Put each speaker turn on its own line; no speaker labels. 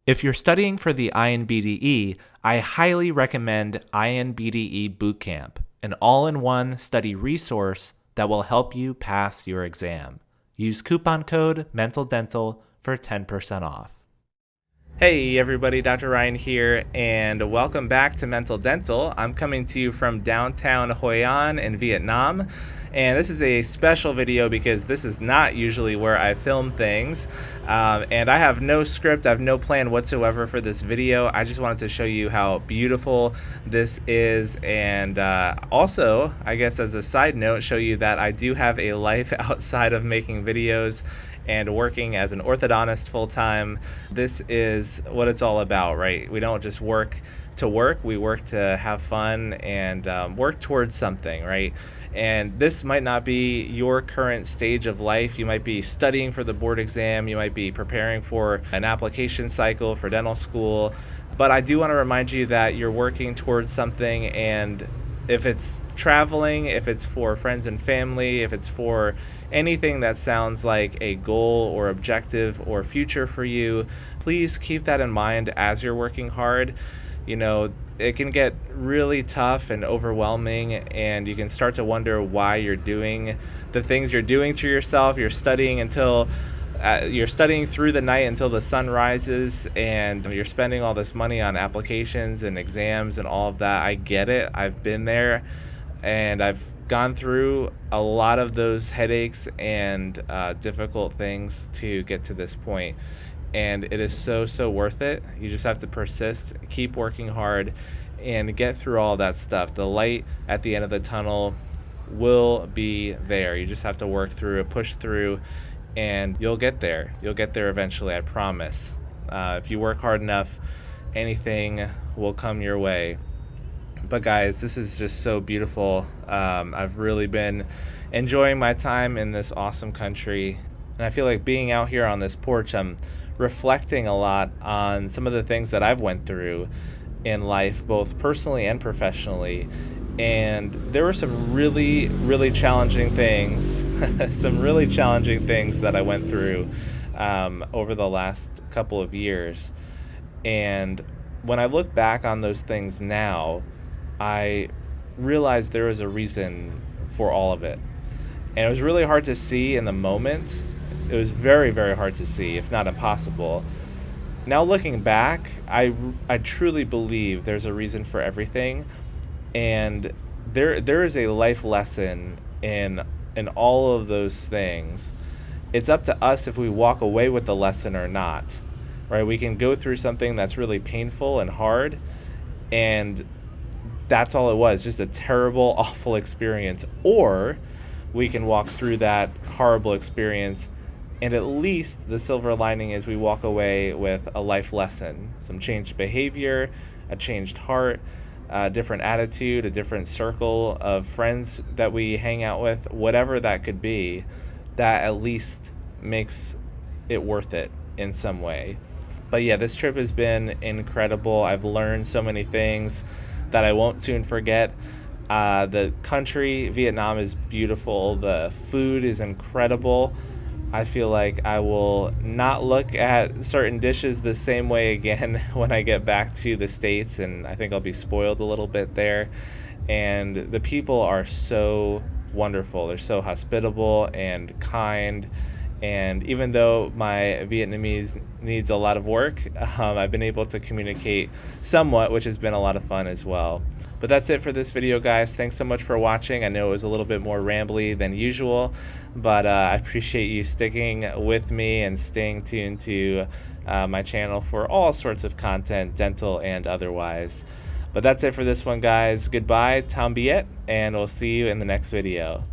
If you're studying for the INBDE, I highly recommend INBDE Bootcamp, an all-in-one study resource that will help you pass your exam. Use coupon code MENTALDENTAL for 10% off. Hey everybody, Dr. Ryan here, and welcome back to Mental Dental. I'm coming to you from downtown Hoi An in Vietnam, and this is a special video because this is not usually where I film things, and I have no script, I have no plan whatsoever for this video. I just wanted to show you how beautiful this is, and also, I guess as a side note, show you that I do have a life outside of making videos and working as an orthodontist full-time. This is what it's all about, right? We don't just work to work, we work to have fun and work towards something, right? And this might not be your current stage of life. You might be studying for the board exam, you might be preparing for an application cycle for dental school, but I do want to remind you that you're working towards something, and if it's traveling, if it's for friends and family, if it's for anything that sounds like a goal or objective or future for you, please keep that in mind as you're working hard. You know, it can get really tough and overwhelming, and you can start to wonder why you're doing the things you're doing to yourself. You're studying through the night until the sun rises, and you're spending all this money on applications and exams and all of that. I get it. I've been there, and I've gone through a lot of those headaches and difficult things to get to this point, and it is so worth it. You just have to persist, keep working hard, and get through all that stuff. The light at the end of the tunnel will be there. You just have to work through it, push through, and you'll get there. You'll get there eventually, I promise. If you work hard enough, anything will come your way. But guys, this is just so beautiful. I've really been enjoying my time in this awesome country, and I feel like being out here on this porch, I'm reflecting a lot on some of the things that I've went through in life, both personally and professionally. And there were some really challenging things, some really challenging things that I went through over the last couple of years. And when I look back on those things now, I realized there was a reason for all of it. And it was really hard to see in the moment. It was very hard to see, if not impossible. Now looking back, I truly believe there's a reason for everything. And there is a life lesson in all of those things. It's up to us if we walk away with the lesson or not, right? We can go through something that's really painful and hard, and that's all it was, just a terrible, awful experience. Or we can walk through that horrible experience, and at least the silver lining is we walk away with a life lesson, some changed behavior, a changed heart, a different attitude, a different circle of friends that we hang out with, whatever that could be, that at least makes it worth it in some way. But yeah, this trip has been incredible. I've learned so many things that I won't soon forget. The country, Vietnam, is beautiful. The food is incredible. I feel like I will not look at certain dishes the same way again when I get back to the States, and I think I'll be spoiled a little bit there. And the people are so wonderful. They're so hospitable and kind. And even though my Vietnamese needs a lot of work, I've been able to communicate somewhat, which has been a lot of fun as well. But that's it for this video, guys. Thanks so much for watching. I know it was a little bit more rambly than usual, but I appreciate you sticking with me and staying tuned to my channel for all sorts of content, dental and otherwise. But that's it for this one, guys. Goodbye, Tam Biet, and we'll see you in the next video.